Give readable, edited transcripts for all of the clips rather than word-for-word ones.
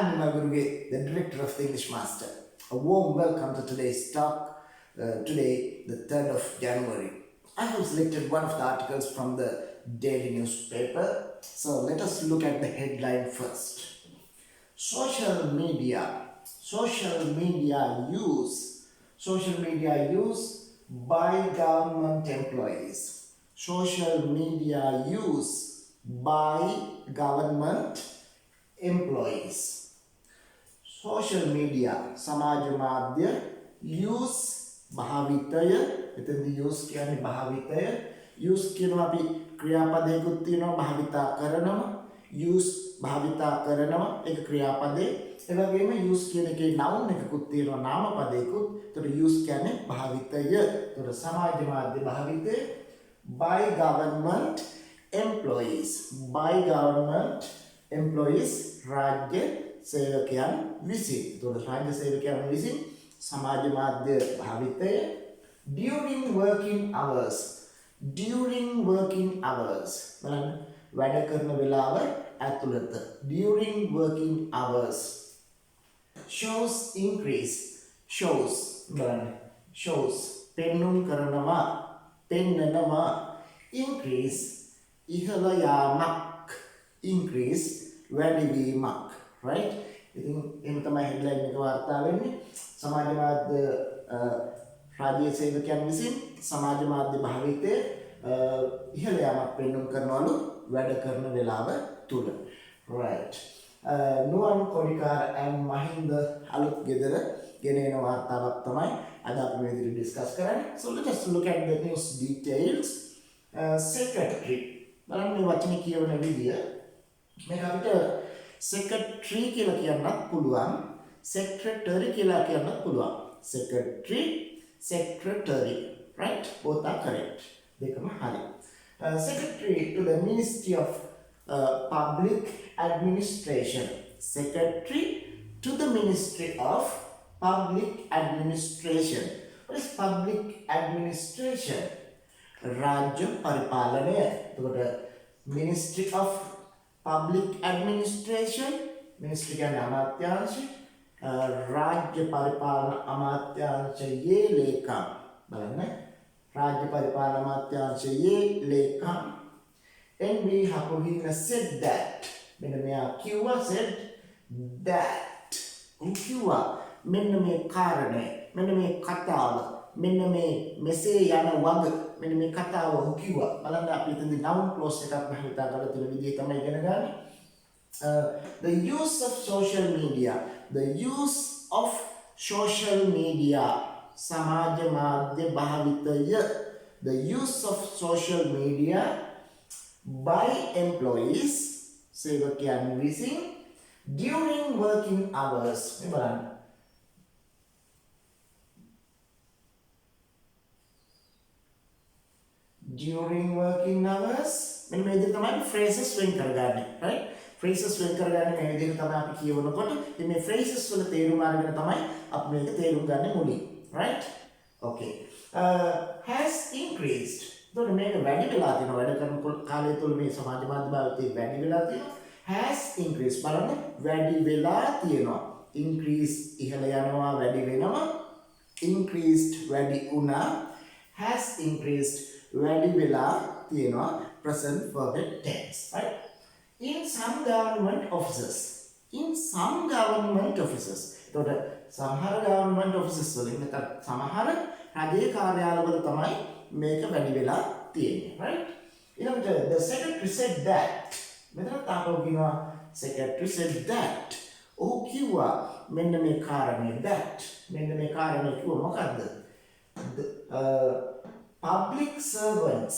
I'm Nimal Guruge, the director of the English Master. A warm welcome to today's talk. Today, the 3rd of January. I have selected one of the articles from the daily newspaper. So let us look at the headline first. Social media use by government employees. Social media use by government employees. Social media සමාජ මාධ්‍ය use භාවිතය එතෙන්දී use කියන්නේ භාවිතය use කියනවා අපි ක්‍රියාපදයකුත් තියෙනවා භාවිතා කරනවා use භාවිතා කරනවා ඒක ක්‍රියාපදේ ඒ වගේම use කියන එකේ noun එකකුත් තියෙනවා නාමපදයකුත් ඒතර use කියන්නේ භාවිතය ඒතර සමාජ මාධ්‍ය භාවිතය by government employees රාජ්‍ය සේවකයන් විසින් එතකොට රාජ්‍ය සේවකයන් විසින් සමාජ මාධ්‍ය භාවිතය during working hours බලන්න වැඩ කරන වෙලාව ඇතුළත during working hours shows පෙන්නුම් කරනවා පෙන්නනවා increase ඉහළ යාමක් increase වැඩිවීමක් right ඉතින් එහෙම තමයි headline එක වාර්තා වෙන්නේ සමාජ මාධ්‍ය රාජ්‍ය සේවකයන් විසින් සමාජ මාධ්‍ය භාවිතය ඉහළ යාමක් පෙන්වන්න කරනවලු වැඩ කරන වෙලාව තුල right Nuwan Kodikara and Mahinda අලුත් ගෙදර ගෙනෙන වාර්තාවක් තමයි අද අපි මේ විදිහට ඩිස්කස් කරන්නේ so let us look at the news details secretary බලන්න මේ වචනේ කියවන විදිය මේක අපිට secretary කියලා කියන්නත් පුළුවන් secretary කියලා කියන්නත් පුළුවන් secretary right both are correct දෙකම හරි secretary to the ministry of public administration secretary to the ministry of public administration what is public administration රාජ්‍ය පරිපාලනය එතකොට ministry of public administration ministry කියන්නේ අමාත්‍යාංශය රාජ්‍ය පරිපාලන අමාත්‍යාංශයේ ලේකම් බලන්න රාජ්‍ය පරිපාලන අමාත්‍යාංශයේ ලේකම් NB Hapuhina said that මෙන්න මෙයා කිව්වා said that කිව්වා මෙන්න මේ කාරණය මෙන්න මේ කතාව මෙන්න මේ මෙසේ යන වග මෙන්න මේ කතාව කිව්වා බලන්න අපි එතනදී noun clause එකක් භාවිතා කරලා තියෙන විදිහ තමයි ඉගෙන ගන්න the use of social media සමාජ මාධ්‍ය භාවිතය the use of social media by employees සේවකයන් විසින් during working hours මේ බලන්න during working hours මෙන්න මේ විදිහට තමයි phrases වෙන් කරගන්නේ right phrases වෙන් කරගන්නේ මේ විදිහට තමයි අපි කියවනකොට ඉතින් මේ phrases වල තේරුම අරගෙන තමයි අපි මේක තේරුම් ගන්න මුලින් right okay has increased එතකොට මේක වැඩි වෙලා තියෙනවා වැඩ කරන කාලය තුල මේ සමාජ මාධ්‍ය භාවිතය වැඩි වෙලා තියෙනවා has increased බලන්න වැඩි වෙලා තියෙනවා increase ඉහළ යනවා වැඩි වෙනවා increased වැඩි වුණා has increased වැඩි වෙලා තියෙනවා present perfect tense right in some government offices එතකොට සමහර government offices වලින් නැත්නම් සමහර රජයේ කාර්යාලවල තමයි මේක වැඩි වෙලා තියෙන්නේ right ඊළඟට the secretary said that මෙතන තාපෝ කියනවා secretary said that ඔහු කිව්වා මෙන්න මේ කාරණේ that මෙන්න මේ කාරණේ කිව්ව මොකද්ද public servants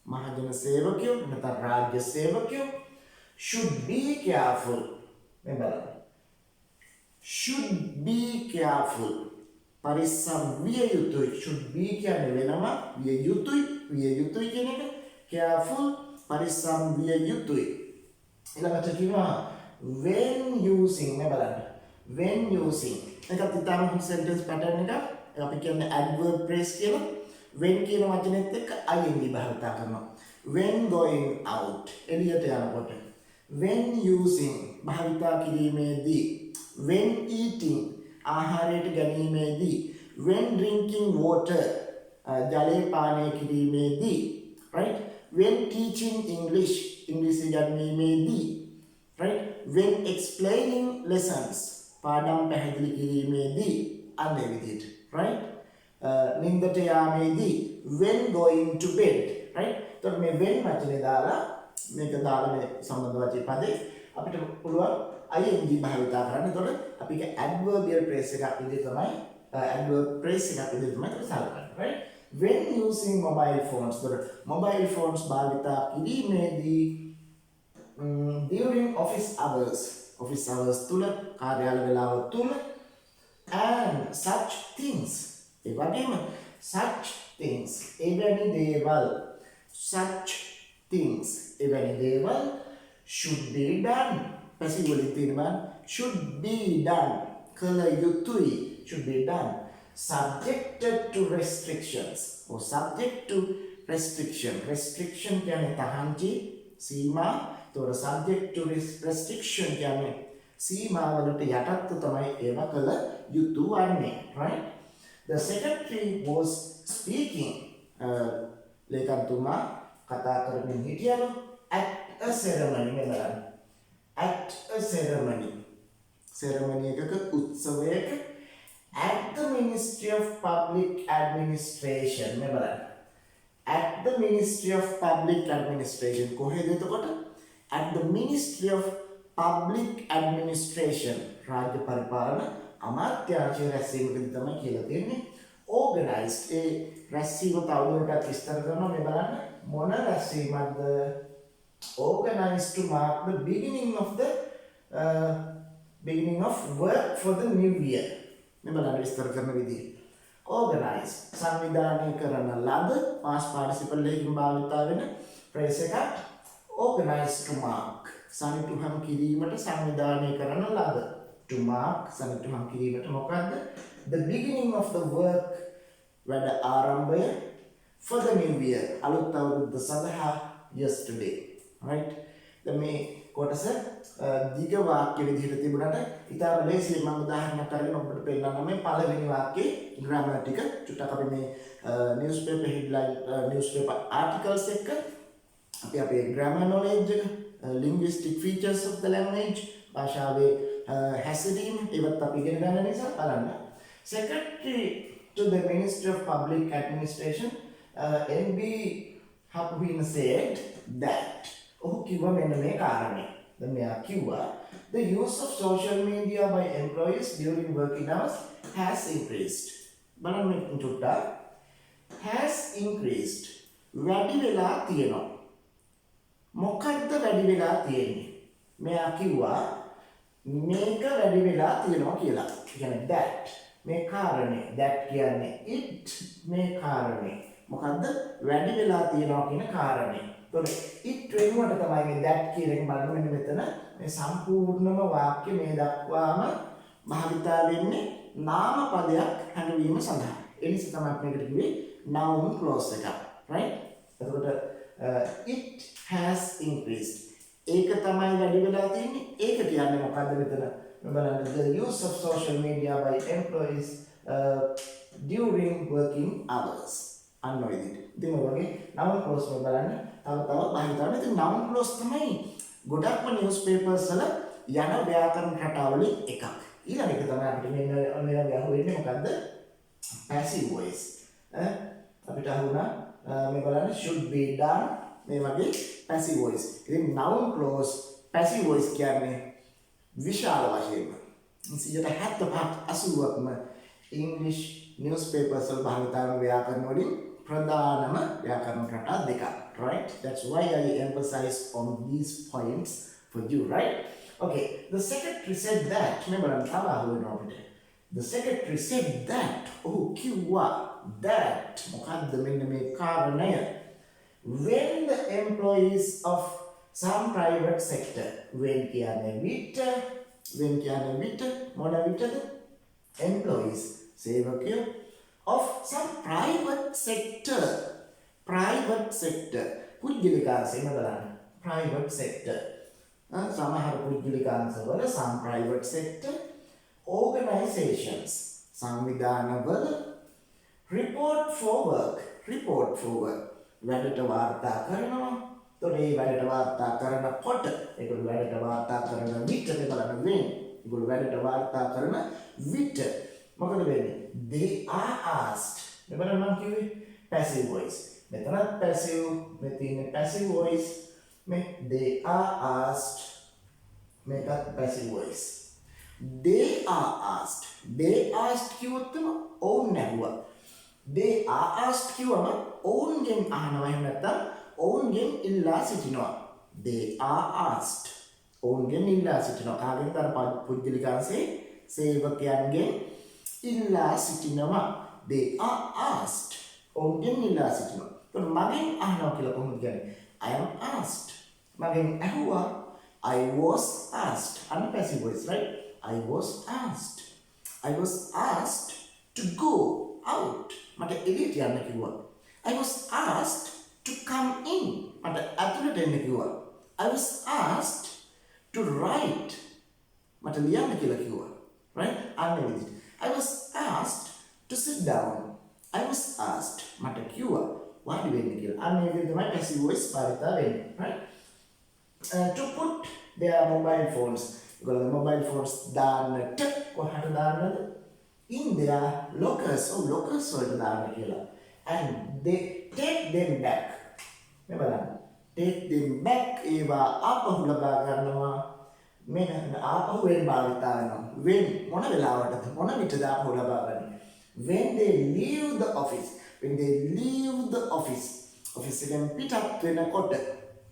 මහජන සේවකයෝ නැත්නම් රාජ්‍ය සේවකයෝ should be careful මේ බලන්න should be careful පරිස්සම් විය යුතුයි should be කියන්නේ වෙනවා විය යුතුයි කියන එක careful පරිස්සම් විය යුතුයි ඊළඟට කියනවා when using මේ බලන්න when using එකත් ඉතාලි sentence pattern එක අපි කියන්නේ adverb phrase කියලා when කියන වචනේත් එක්ක ing භාවිත කරනවා when going out එළියට යනකොට when using භාවිතා කිරීමේදී, when eating ආහාරයට ගැනීමේදී, when drinking water ජලය පානය කිරීමේදී, right? When teaching English ඉංග්‍රීසි ඉගැන්වීමේදී, right? When explaining lessons පාඩම් පැහැදිලි කිරීමේදී, අන්න ඒ විදිහට, right? නින්දට යාමේදී, when going to bed, right? එතකොට මේ when වචනේ දාලා මේක දාලා මේ සම්බන්ධ වචන පදේ අපිට පුළුවන් ing භාවිතා කරන්න. එතකොට අපි ඒක adverbial phrase එකක් විදිහට තමයි adverb phrase එකක් විදිහට තමයි සලකන්නේ, right? When using mobile phones, එතකොට mobile phones භාවිතා කිරීමේදී during office hours තුල, කාර්යාල වේලාව තුල, and such things, ඒ වගේම such things, එවැනි දේවල්, such things, එවැනි දේවල් should be done, passive වලින් තියෙනවා should be done, කළ යුතුයි, should be done, subjected to restrictions, or subject to restriction කියන්නේ තහංචි සීමා. එතකොට subject to restriction කියන්නේ සීමා වලට යටත්ව තමයි ඒවා කළ යුතු වන්නේ, right? The secretary was speaking, ලේකම්තුමා කතා කරමින් හිටියලු at a ceremony, බලන්න, at a ceremony එකක උත්සවයක, at the Ministry of Public Administration, බලන්න, at the Ministry of Public Administration කොහෙද එතකොට? at the Ministry of Public Administration, රාජ්‍ය පරිපාලන අමාත්‍යාංශයේ රැස්වීමකදී තමයි කියලා තියෙන්නේ. Organized, ඒ රැස්වීම තවදුරටත් විස්තර කරනවා. මේ බලන්න මොන රැස්වීමක්ද? Organized to mark the beginning of work for the new year. මේ බලන්න විස්තර කරන විදිහ. Organized සංවිධානය කරන ලද, past participle එකකින් භාවිතා වෙන phrase එකක්. Organized to mark සනිටුහන් කිරීමට සංවිධානය කරන ලද. To mark සනිටුහන් කිරීමට මොකද්ද? The beginning of the work, වැඩ ආරම්භය, for the new year අලුත් අවුරුද්ද සඳහා, yesterday, right? දැන් මේ කොටස දිග වාක්‍ය විදිහට තිබුණාට ඉතාම ලේසියෙන් මම උදාහරණයක් අරගෙන ඔබට පෙන්නන්නම්. මේ පළවෙනි වාක්‍යයේ grammar ටික චුට්ටක් අපි මේ newspaper headline newspaper articles එක අපි අපේ grammar knowledge එක, linguistic features of the language, භාෂාවේ හැසිරීම ඒවත් අපි ඉගෙන ගන්න නිසා බලන්න. Secretary to the Ministry of Public Administration, NB Hapwin said that, ඔහු කිව්වා මෙන්න මේ කාරණේ. දැන් මෙයා කිව්වා the use of social media by employees during working hours has increased. බලන්න මේ චුට්ටක් has increased, වැඩි වෙලා තියෙනවා. මොකක්ද වැඩි වෙලා තියෙන්නේ? මෙයා කිව්වා මේක වැඩි වෙලා තියෙනවා කියලා. කියන්නේ that, මේ කාරණේ, that කියන්නේ it, මේ කාරණේ මොකද්ද? වැඩි වෙලා තියෙනවා කියන කාරණේ. එතකොට it වෙනුවට තමයි මේ that කියන එක බලන්න මෙන්න මෙතන මේ සම්පූර්ණම වාක්‍ය මේ දක්වාම භාවිතා වෙන්නේ නාම පදයක් හැඟවීම සඳහා. ඒ නිසා තමයි අපි මේකට කිව්වේ noun clause එක, right? එතකොට it has increased, ඒක තමයි වැඩි වෙලා තියෙන්නේ. ඒක කියන්නේ මොකද්ද මෙතන? බලන්න, the use of social media by employees during working hours. අන්න ඔය විදිහට. ඉතින් ඔය වගේ noun clause වල බලන්න තව තවත් භාවිතා වෙනවා. ඉතින් noun clause තමයි ගොඩක්ම newspapers වල යන ව්‍යාකරණ රටාවලින් එකක්. ඊළඟ එක තමයි අපිට මෙන්න අහුවෙන්නේ මොකද්ද? passive voice. අපිට අහුණා මේ බලන්න should be done, මේ වගේ passive voice. ඉතින් noun clause passive voice කියන්නේ විශාල වශයෙන්ම 75%ක්ම English newspapers වල භාවිතා කරන ව්‍යාකරණ වලින් ප්‍රධානම ව්‍යාකරණ රටා දෙකක්, right? That's why I emphasize on these points for you, right? Okay, the secretary said that, remember I'm talking about it. The secretary said that, oh kiwa, that මොකද්ද මෙන්න මේ කාරණය? When the employees of some private sector, when කියන්නේ විට, මොන විටද? Employees, සේවකයෝ of some private sector, පුද්ගලික ආසෙම බලන්න, private sector, සමහර පුද්ගලික අංශවල some private sector organizations සංවිධානවල report for work වැඩට වාර්තා කරනවා. එතකොට මේ වැඩට වාර්තා කරනකොට ඒගොල්ලෝ වැඩට වාර්තා කරන විට බලන්න වෙන්නේ. ඒගොල්ලෝ වැඩට වාර්තා කරන විට මොකද වෙන්නේ? They are asked. මෙතන මම කිව්වේ passive voice. මෙතනත් passive මේ තියෙන passive voice මේ they are asked මේකත් passive voice. They are asked. They asked කිව්වොත් ඔවුන් නැහුවා. They are asked කිව්වම ඔවුන්ගෙන් අහනවා එහෙම නැත්නම් ඔවුන්ගෙන් ඉල්ලා සිටිනවා. They are asked. ඔවුන්ගෙන් ඉල්ලා සිටිනවා. කාගෙන්ද අර පුද්ගලිකාංශයේ සේවකයන්ගෙන් ඉල්ලා සිටිනවා. They are asked. ඔවුන්ගෙන් ඉල්ලා සිටිනවා. එතකොට මගෙන් අහනවා කියලා කොහොමද කියන්නේ? I am asked. මගෙන් ඇහුවා. I was asked. Unpassive voice, right? I was asked. I was asked to go out. මට එළියට යන්න කිව්වා. I was asked to come in. මට ඇතුළට එන්න කිව්වා. I was asked to write. මට ලියන්න කියලා කිව්වා. Right? අන්න විදිහට. I was asked to sit down. I was asked. මට කිව්වා වාඩි වෙන්න කියලා. අන්න ඒ විදිහට තමයි passive voice භාවිත වෙන්නේ. Right? To put their mobile phones. ඒගොල්ලෝ mobile phones දාන්නට කොහට දාන්නද? In their lockers. Lockers වලට දාන්න කියලා. And they take them back. මේ බලන්න. Take them back ඒවා ආපහු ලබා ගන්නවා. මෙන්න ආපහු වෙන භාවිත කරනවා. when මොන වෙලාවටද? මොන විටද ආපහු ලබා ගන්නේ? When they leave the office. When they leave the office. office එකෙන් පිටත් වෙනකොට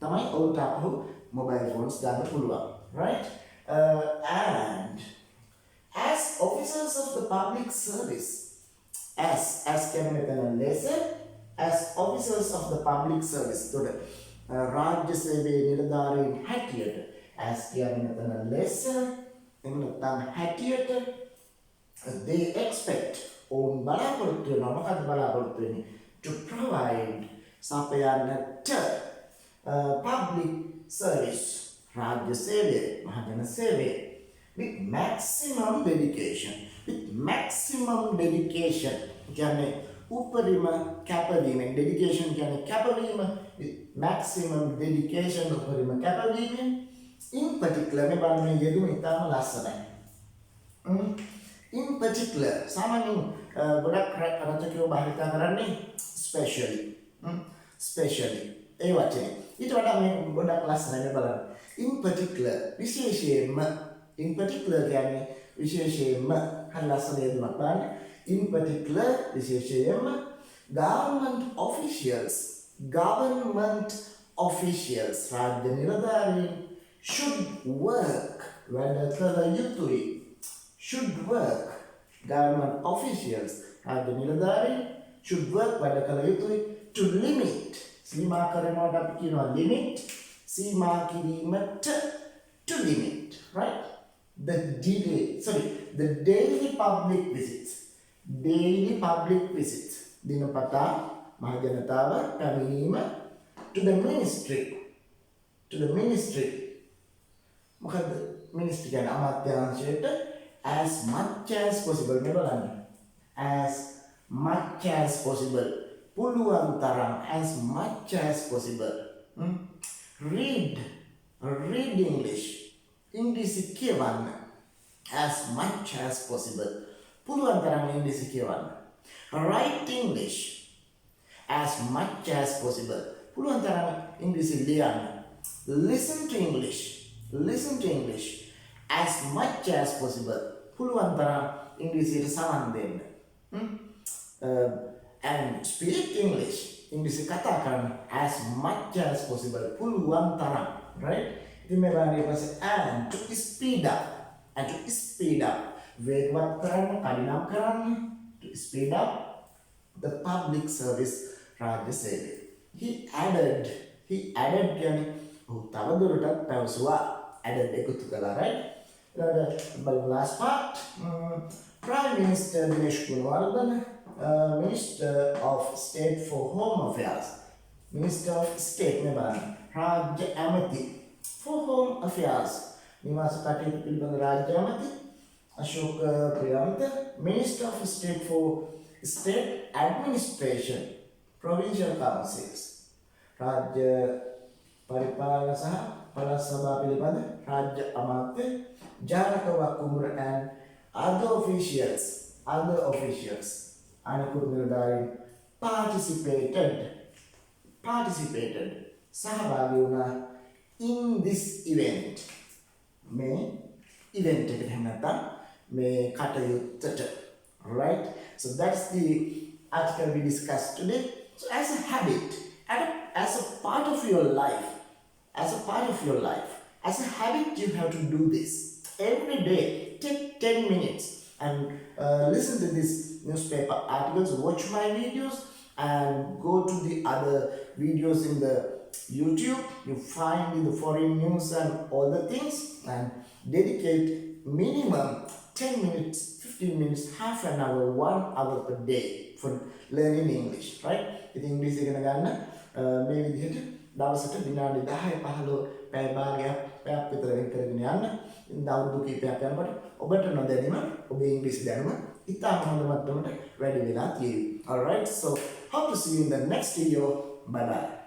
තමයි ඔවුන්ට ආපහු mobile phones දාන්න පුළුවන්. Right? And as officers of the public service, as කියන්නේ මෙතන lesser, as officers of the public service, රාජ්‍ය සේවයේ නිලධාරීන් හැටියට, as කියන්නේ මෙතන lesser, එහෙම නැත්නම් හැටියට, they expect ඔවුන් බලාපොරොත්තු වෙනවා. මොකක්ද බලාපොරොත්තු වෙන්නේ? To provide සපයන්නට public service රාජ්‍ය සේවය, මහජන සේවය with maximum dedication. කියන්නේ උපරිම කැපවීමෙන්. dedication කියන්නේ කැපවීම. with maximum dedication උපරිම කැපවීමෙන්. in particular මේ බලන්නේ යෙදුම ඉතාම ලස්සනයි. in particular සාමාන්‍යයෙන් ගොඩක් රචකයෝ භාවිත කරන්නේ specially ඒ වචනේ. ඊට වඩා මේ ගොඩක් ලස්සනයි බලන්න. in particular විශේෂයෙන්ම. in particular කියන්නේ විශේෂයෙන්ම හරි ලස්සන යෙදුමක් බලන්න. in particular විශේෂයෙන්ම government officials රාජ්‍ය නිලධාරීන් should work වැඩ කළ යුතුයි. should work government officials රාජ්‍ය නිලධාරීන් should work වැඩ කළ යුතුයි to limit සීමා කරනවට අපි කියනවා limit සීමා කිරීමට to limit, right? The daily public visits. දිනපතා මහජනතාව පැමිණීම to the ministry. මොකද ministry කියන්නේ අමාත්‍යාංශයට as much as possible මේ බලන්න. as much as possible. පුළුවන් තරම් as much as possible. Read English. ඉංග්‍රීසි කියවන්න as much as possible. පුළුවන් තරම් ඉංග්‍රීසි කියවන්න. Write English as much as possible. පුළුවන් තරම් ඉංග්‍රීසි ලියන්න. Listen to English as much as possible. පුළුවන් තරම් ඉංග්‍රීසියට සමන් දෙන්න. And speak English. ඉංග්‍රීසි කතා කරන්න as much as possible. පුළුවන් තරම්. Right? ඉතින් මේ බලන්න ඊපස්සේ and to speed up. වේගවත් කරන්න, කඩිනම් කරන්න. To speed up the public service රාජ්‍ය සේවය. He added කියන්නේ තවදුරටත් පැවසුවා. added එකතු කළා, right? The last part, Prime Minister Dinesh Gunawardena, Minister of State for Home Affairs. Minister of State නේ බලන්න. රාජ්‍ය ඇමති. for Home Affairs. නිවාස කටයුතු පිළිබඳ රාජ්‍ය අමාත්‍ය Ashok Priyanta, Minister of State for State Administration, Provincial Councils. රාජ්‍ය පරිපාලන සහ පළාත් සභා පිළිබඳ රාජ්‍ය අමාත්‍ය ජානක වක්කුඹුර and other officials අනෙකුත් නිලධාරීන් participated සහභාගී වුණා in this event. මේ event එකට එහෙම නැත්නම් මේ කටයුත්තට. Alright, so that's the article we discussed today. So as a habit, as a part of your life, as a habit, you have to do this every day. Take 10 minutes and listen to these newspaper articles, watch my videos, and go to the other videos in the YouTube. You find in the foreign news and all the things, and dedicate minimum 10 minutes, 15 minutes, half an hour, 1 hour per day for learning English, right? With English ඉගෙන ගන්න මේ විදිහට දවසට විනාඩි 10 15 පැය භාගයක් පැයක් විතර වෙන් කරගෙන යන්න. ඉතින් දවස් කිහිපයක් යනකොට ඔබට නොදැනීම ඔබේ ඉංග්‍රීසි දැනුම ඉතාම හොඳ මට්ටමට වැඩි වෙලා තියෙයි. All right, so hope to see you in the next video. Bye bye.